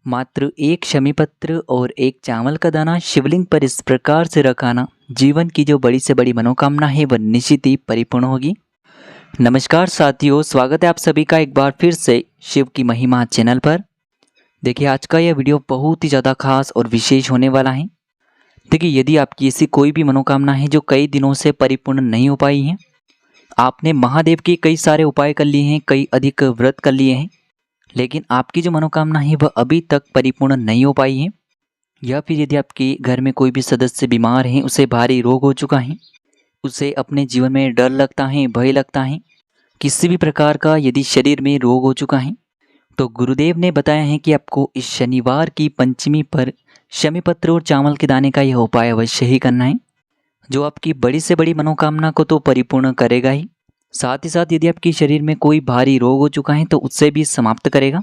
मात्र एक शमी पत्र और एक चावल का दाना शिवलिंग पर इस प्रकार से रखाना, जीवन की जो बड़ी से बड़ी मनोकामना है वह निश्चित ही परिपूर्ण होगी। नमस्कार साथियों, स्वागत है आप सभी का एक बार फिर से शिव की महिमा चैनल पर। देखिए, आज का यह वीडियो बहुत ही ज़्यादा खास और विशेष होने वाला है। देखिए, यदि आपकी ऐसी कोई भी मनोकामना है जो कई दिनों से परिपूर्ण नहीं हो पाई है, आपने महादेव के कई सारे उपाय कर लिए हैं, कई अधिक व्रत कर लिए हैं, लेकिन आपकी जो मनोकामना है वह अभी तक परिपूर्ण नहीं हो पाई है, या फिर यदि आपके घर में कोई भी सदस्य बीमार है, उसे भारी रोग हो चुका है, उसे अपने जीवन में डर लगता है, भय लगता है, किसी भी प्रकार का यदि शरीर में रोग हो चुका है, तो गुरुदेव ने बताया है कि आपको इस शनिवार की पंचमी पर शमी पत्र और चावल के दाने का यह उपाय अवश्य ही करना है, जो आपकी बड़ी से बड़ी मनोकामना को तो परिपूर्ण करेगा ही, साथ ही साथ यदि आपके शरीर में कोई भारी रोग हो चुका है तो उससे भी समाप्त करेगा।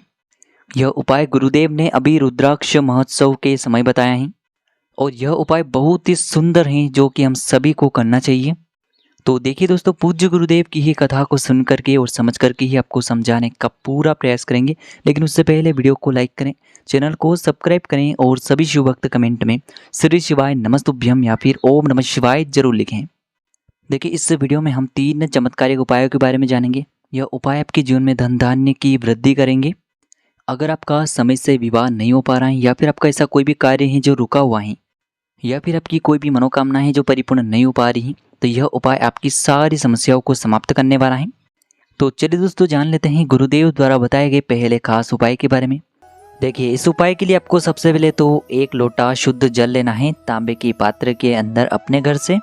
यह उपाय गुरुदेव ने अभी रुद्राक्ष महोत्सव के समय बताया है, और यह उपाय बहुत ही सुंदर हैं जो कि हम सभी को करना चाहिए। तो देखिए दोस्तों, पूज्य गुरुदेव की ही कथा को सुन करके और समझ करके ही आपको समझाने का पूरा प्रयास करेंगे, लेकिन उससे पहले वीडियो को लाइक करें, चैनल को सब्सक्राइब करें और सभी शिव भक्त कमेंट में श्री शिवाय नमस्तुभ्यम या फिर ओम नमः शिवाय जरूर लिखें। देखिए, इस वीडियो में हम 3 चमत्कारिक उपायों के बारे में जानेंगे। यह उपाय आपके जीवन में धन धान्य की वृद्धि करेंगे। अगर आपका समय से विवाह नहीं हो पा रहा है, या फिर आपका ऐसा कोई भी कार्य है जो रुका हुआ है, या फिर आपकी कोई भी मनोकामना है जो परिपूर्ण नहीं हो पा रही, तो यह उपाय आपकी सारी समस्याओं को समाप्त करने वाला है। तो चलिए दोस्तों, जान लेते हैं गुरुदेव द्वारा बताए गए पहले खास उपाय के बारे में। देखिए, इस उपाय के लिए आपको सबसे पहले तो 1 लोटा शुद्ध जल लेना है तांबे के पात्र के अंदर अपने घर से।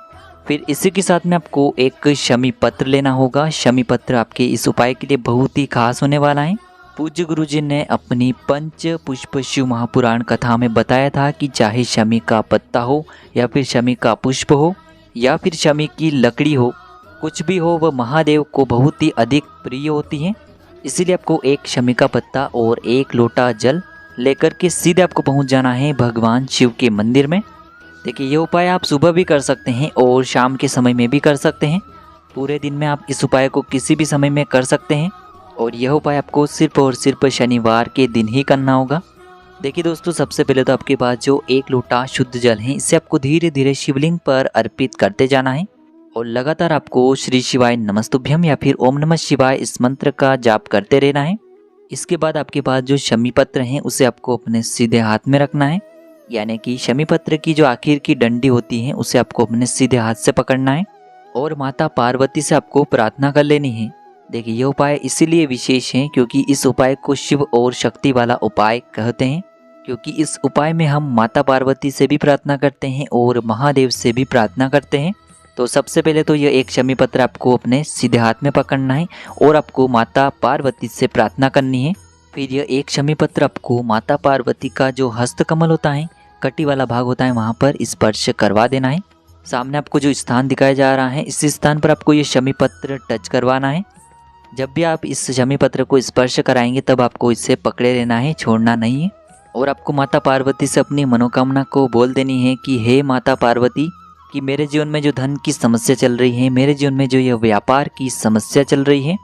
फिर इसी के साथ में आपको एक शमी पत्र लेना होगा। शमी पत्र आपके इस उपाय के लिए बहुत ही खास होने वाला है। पूज्य गुरुजी ने अपनी पंच पुष्प शिव महापुराण कथा में बताया था कि चाहे शमी का पत्ता हो, या फिर शमी का पुष्प हो, या फिर शमी की लकड़ी हो, कुछ भी हो, वह महादेव को बहुत ही अधिक प्रिय होती है। इसीलिए आपको एक शमी का पत्ता और 1 लोटा जल लेकर के सीधे आपको पहुंच जाना है भगवान शिव के मंदिर में। देखिए, ये उपाय आप सुबह भी कर सकते हैं और शाम के समय में भी कर सकते हैं। पूरे दिन में आप इस उपाय को किसी भी समय में कर सकते हैं, और यह उपाय आपको सिर्फ और सिर्फ शनिवार के दिन ही करना होगा। देखिए दोस्तों, सबसे पहले तो आपके पास जो 1 लोटा शुद्ध जल है, इसे आपको धीरे धीरे शिवलिंग पर अर्पित करते जाना है, और लगातार आपको श्री शिवाय नमस्तुभ्यम या फिर ओम नमः शिवाय इस मंत्र का जाप करते रहना है। इसके बाद आपके पास जो शमी पत्र है उसे आपको अपने सीधे हाथ में रखना है, यानी कि शमी पत्र की जो आखिर की डंडी होती है उसे आपको अपने सीधे हाथ से पकड़ना है, और माता पार्वती से आपको प्रार्थना कर लेनी है। देखिए, यह उपाय इसीलिए विशेष है क्योंकि इस उपाय को शिव और शक्ति वाला उपाय कहते हैं, क्योंकि इस उपाय में हम माता पार्वती से भी प्रार्थना करते हैं और महादेव से भी प्रार्थना करते हैं। तो सबसे पहले तो यह एक शमी पत्र आपको अपने सीधे हाथ में पकड़ना है और आपको माता पार्वती से प्रार्थना करनी है। फिर यह एक शमी पत्र आपको माता पार्वती का जो हस्तकमल होता है, कटी वाला भाग होता है, वहाँ पर स्पर्श करवा देना है। सामने आपको जो स्थान दिखाया जा रहा है, इस स्थान पर आपको ये शमी पत्र टच करवाना है। जब भी आप इस शमी पत्र को स्पर्श कराएंगे तब आपको इसे पकड़े रहना है, छोड़ना नहीं है, और आपको माता पार्वती से अपनी मनोकामना को बोल देनी है कि हे माता पार्वती, कि मेरे जीवन में जो धन की समस्या चल रही है, मेरे जीवन में जो यह व्यापार की समस्या चल रही है,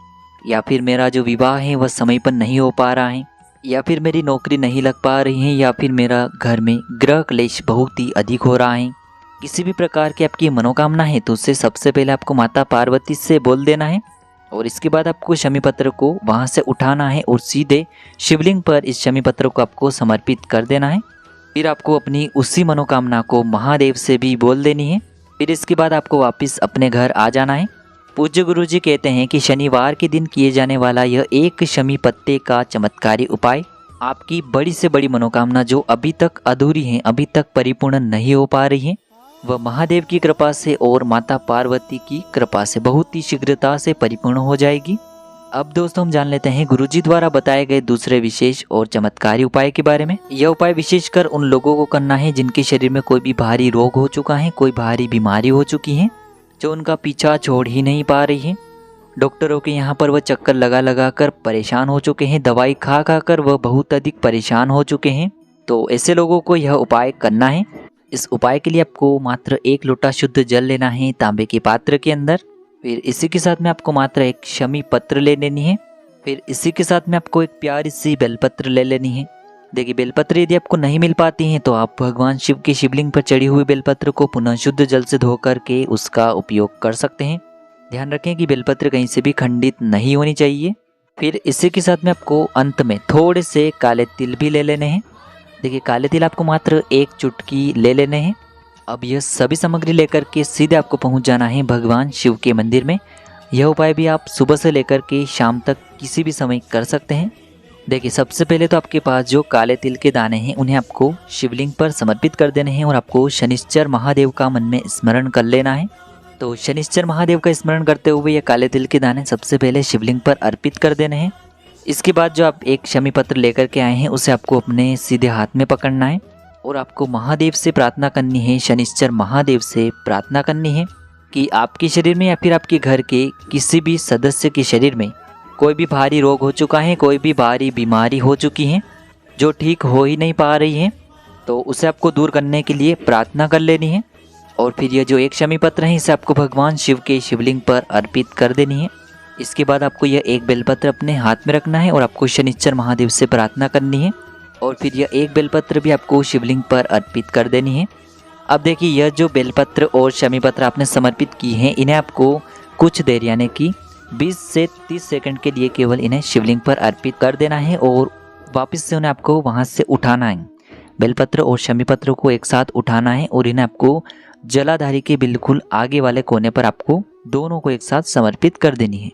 या फिर मेरा जो विवाह है वह समय पर नहीं हो पा रहा है, या फिर मेरी नौकरी नहीं लग पा रही है, या फिर मेरा घर में ग्रह क्लेश बहुत ही अधिक हो रहा है, किसी भी प्रकार की आपकी मनोकामना है तो उसे सबसे पहले आपको माता पार्वती से बोल देना है, और इसके बाद आपको शमी पत्र को वहाँ से उठाना है और सीधे शिवलिंग पर इस शमी पत्र को आपको समर्पित कर देना है। फिर आपको अपनी उसी मनोकामना को महादेव से भी बोल देनी है। फिर इसके बाद आपको वापस अपने घर आ जाना है। पूज्य गुरुजी कहते हैं कि शनिवार के दिन किए जाने वाला यह एक शमी पत्ते का चमत्कारी उपाय आपकी बड़ी से बड़ी मनोकामना जो अभी तक अधूरी है, अभी तक परिपूर्ण नहीं हो पा रही है, वह महादेव की कृपा से और माता पार्वती की कृपा से बहुत ही शीघ्रता से परिपूर्ण हो जाएगी। अब दोस्तों, हम जान लेते हैं गुरुजी द्वारा बताए गए दूसरे विशेष और चमत्कारी उपाय के बारे में। यह उपाय विशेषकर उन लोगों को करना है जिनके शरीर में कोई भी भारी रोग हो चुका है, कोई भारी बीमारी हो चुकी है जो उनका पीछा छोड़ ही नहीं पा रही है। डॉक्टरों के यहाँ पर वह चक्कर लगा लगा कर परेशान हो चुके हैं, दवाई खा खा कर वह बहुत अधिक परेशान हो चुके हैं। तो ऐसे लोगों को यह उपाय करना है। इस उपाय के लिए आपको मात्र 1 लोटा शुद्ध जल लेना है तांबे के पात्र के अंदर। फिर इसी के साथ में आपको मात्र एक शमी पत्र ले लेनी है। फिर इसी के साथ में आपको एक प्यारी सी बेलपत्र ले लेनी है। देखिए बेलपत्र यदि आपको नहीं मिल पाती हैं तो आप भगवान शिव के शिवलिंग पर चढ़ी हुई बेलपत्र को पुनः शुद्ध जल से धो करके उसका उपयोग कर सकते हैं। ध्यान रखें कि बेलपत्र कहीं से भी खंडित नहीं होनी चाहिए। फिर इसी के साथ में आपको अंत में थोड़े से काले तिल भी ले लेने हैं। देखिए काले तिल आपको मात्र 1 चुटकी ले लेने हैं। अब यह सभी सामग्री लेकर के सीधे आपको पहुंच जाना है भगवान शिव के मंदिर में। यह उपाय भी आप सुबह से लेकर के शाम तक किसी भी समय कर सकते हैं। देखिए सबसे पहले तो आपके पास जो काले तिल के दाने हैं उन्हें आपको शिवलिंग पर समर्पित कर देने हैं और आपको शनिश्चर महादेव का मन में स्मरण कर लेना है। तो शनिश्चर महादेव का स्मरण करते हुए ये काले तिल के दाने सबसे पहले शिवलिंग पर अर्पित कर देने हैं। इसके बाद जो आप एक शमी पत्र लेकर के आए हैं उसे आपको अपने सीधे हाथ में पकड़ना है और आपको महादेव से प्रार्थना करनी है, शनिश्चर महादेव से प्रार्थना करनी है कि आपके शरीर में या फिर आपके घर के किसी भी सदस्य के शरीर में कोई भी भारी रोग हो चुका है, कोई भी भारी बीमारी हो चुकी है जो ठीक हो ही नहीं पा रही है, तो उसे आपको दूर करने के लिए प्रार्थना कर लेनी है। और फिर यह जो एक शमी पत्र है इसे आपको भगवान शिव के शिवलिंग पर अर्पित कर देनी है। इसके बाद आपको यह एक बेलपत्र अपने हाथ में रखना है और आपको शनिश्चर महादेव से प्रार्थना करनी है और फिर यह एक बेलपत्र भी आपको शिवलिंग पर अर्पित कर देनी है। अब देखिए यह जो बेलपत्र और शमी पत्र आपने समर्पित की हैं इन्हें आपको कुछ देर यानी कि 20 से 30 सेकंड के लिए केवल इन्हें शिवलिंग पर अर्पित कर देना है और वापस से उन्हें आपको वहां से उठाना है। बेलपत्र और शमी पत्र को एक साथ उठाना है और इन्हें आपको जलाधारी के बिल्कुल आगे वाले कोने पर आपको दोनों को एक साथ समर्पित कर देनी है।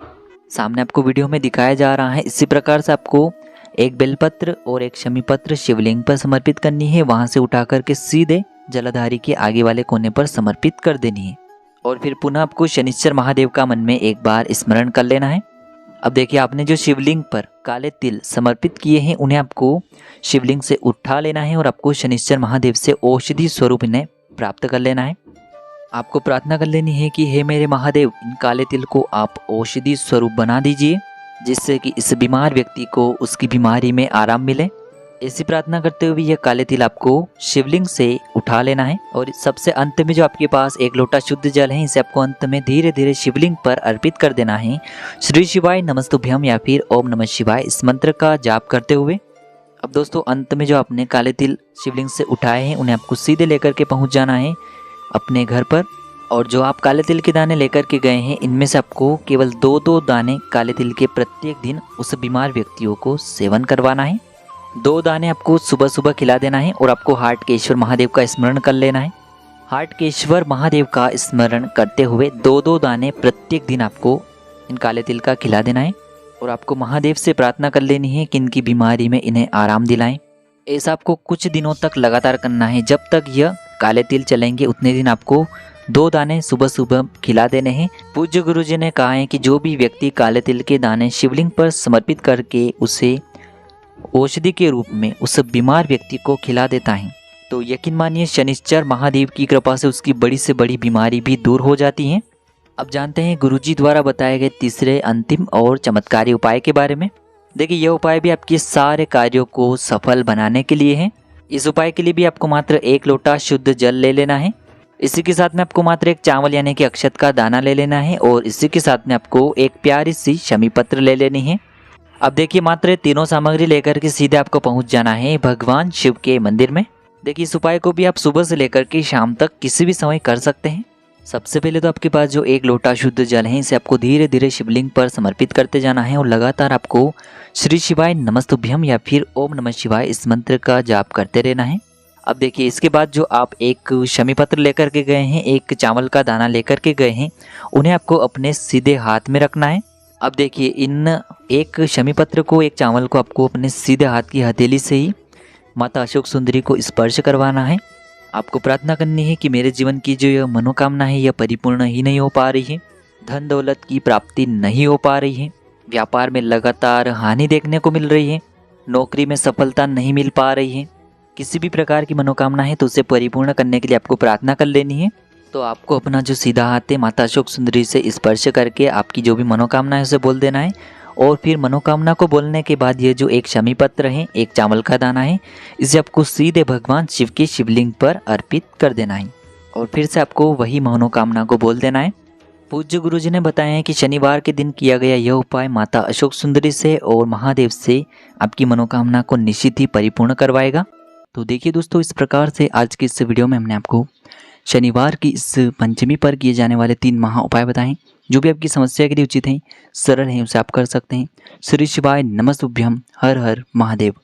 सामने आपको वीडियो में दिखाया जा रहा है। इसी प्रकार से आपको एक बेलपत्र और एक शमी पत्र शिवलिंग पर समर्पित करनी है, वहां से उठा करके सीधे जलाधारी के आगे वाले कोने पर समर्पित कर देनी है और फिर पुनः आपको शनिश्चर महादेव का मन में एक बार स्मरण कर लेना है। अब देखिए आपने जो शिवलिंग पर काले तिल समर्पित किए हैं उन्हें आपको शिवलिंग से उठा लेना है और आपको शनिश्चर महादेव से औषधि स्वरूप इन्हें प्राप्त कर लेना है। आपको प्रार्थना कर लेनी है कि हे मेरे महादेव, इन काले तिल को आप औषधि स्वरूप बना दीजिए जिससे कि इस बीमार व्यक्ति को उसकी बीमारी में आराम मिले। ऐसी प्रार्थना करते हुए यह काले तिल आपको शिवलिंग से उठा लेना है और सबसे अंत में जो आपके पास एक लोटा शुद्ध जल है इसे आपको अंत में धीरे धीरे शिवलिंग पर अर्पित कर देना है। श्री शिवाय नमस्तुभ्यम या फिर ओम नमः शिवाय इस मंत्र का जाप करते हुए। अब दोस्तों अंत में जो आपने काले तिल शिवलिंग से उठाए हैं उन्हें आपको सीधे लेकर के पहुंच जाना है अपने घर पर और जो आप काले तिल के दाने लेकर के गए हैं इनमें से आपको केवल 2-2 दाने काले तिल के प्रत्येक दिन उस बीमार व्यक्तियों को सेवन करवाना है। 2 दाने आपको सुबह सुबह खिला देना है और आपको हार्ट के ईश्वर महादेव का स्मरण कर लेना है। हार्ट के ईश्वर महादेव का स्मरण करते हुए 2-2 दाने प्रत्येक दिन आपको इन काले तिल का खिला देना है और आपको महादेव से प्रार्थना कर लेनी है कि इनकी बीमारी में इन्हें आराम दिलाएं। ऐसा आपको कुछ दिनों तक लगातार करना है। जब तक यह काले तिल चलेंगे उतने दिन आपको 2 दाने सुबह सुबह खिला देने हैं। पूज्य गुरु जी ने कहा है कि जो भी व्यक्ति काले तिल के दाने शिवलिंग पर समर्पित करके उसे औषधि के रूप में उस बीमार व्यक्ति को खिला देता है तो यकीन मानिए शनिश्चर महादेव की कृपा से उसकी बड़ी से बड़ी बीमारी भी दूर हो जाती है। अब जानते हैं गुरुजी द्वारा बताए गए तीसरे अंतिम और चमत्कारी उपाय के बारे में। देखिए यह उपाय भी आपके सारे कार्यों को सफल बनाने के लिए है। इस उपाय के लिए भी आपको मात्र 1 लोटा शुद्ध जल ले लेना है। इसी के साथ में आपको मात्र एक चावल यानी कि अक्षत का दाना ले लेना है और इसी के साथ में आपको एक प्यारी सी शमी पत्र ले लेनी है। अब देखिए मात्र तीनों सामग्री लेकर के सीधे आपको पहुंच जाना है भगवान शिव के मंदिर में। देखिए इस उपाय को भी आप सुबह से लेकर के शाम तक किसी भी समय कर सकते हैं। सबसे पहले तो आपके पास जो 1 लोटा शुद्ध जल है इसे आपको धीरे धीरे शिवलिंग पर समर्पित करते जाना है और लगातार आपको श्री शिवाय नमस्तुभ्यम या फिर ओम नमः शिवाय इस मंत्र का जाप करते रहना है। अब देखिए इसके बाद जो आप एक शमी पत्र लेकर के गए हैं, एक चावल का दाना लेकर के गए हैं, उन्हें आपको अपने सीधे हाथ में रखना है। अब देखिए इन एक शमी पत्र को, एक चावल को आपको अपने सीधे हाथ की हथेली से ही माता अशोक सुंदरी को स्पर्श करवाना है। आपको प्रार्थना करनी है कि मेरे जीवन की जो यह मनोकामना है यह परिपूर्ण ही नहीं हो पा रही है, धन दौलत की प्राप्ति नहीं हो पा रही है, व्यापार में लगातार हानि देखने को मिल रही है, नौकरी में सफलता नहीं मिल पा रही है, किसी भी प्रकार की मनोकामना है तो उसे परिपूर्ण करने के लिए आपको प्रार्थना कर लेनी है। तो आपको अपना जो सीधा हाथ है माता अशोक सुंदरी से स्पर्श करके आपकी जो भी मनोकामना है उसे बोल देना है और फिर मनोकामना को बोलने के बाद ये जो एक शमी पत्र है, एक चावल का दाना है, इसे आपको सीधे भगवान शिव के शिवलिंग पर अर्पित कर देना है और फिर से आपको वही मनोकामना को बोल देना है। पूज्य गुरुजी ने बताया है कि शनिवार के दिन किया गया यह उपाय माता अशोक सुंदरी से और महादेव से आपकी मनोकामना को निश्चित ही परिपूर्ण करवाएगा। तो देखिए दोस्तों, इस प्रकार से आज की इस वीडियो में हमने आपको शनिवार की इस पंचमी पर किए जाने वाले 3 महा उपाय बताएं। जो भी आपकी समस्या के लिए उचित हैं, सरल हैं, उसे आप कर सकते हैं। श्री शिवाय नमस्तुभ्यम। हर हर महादेव।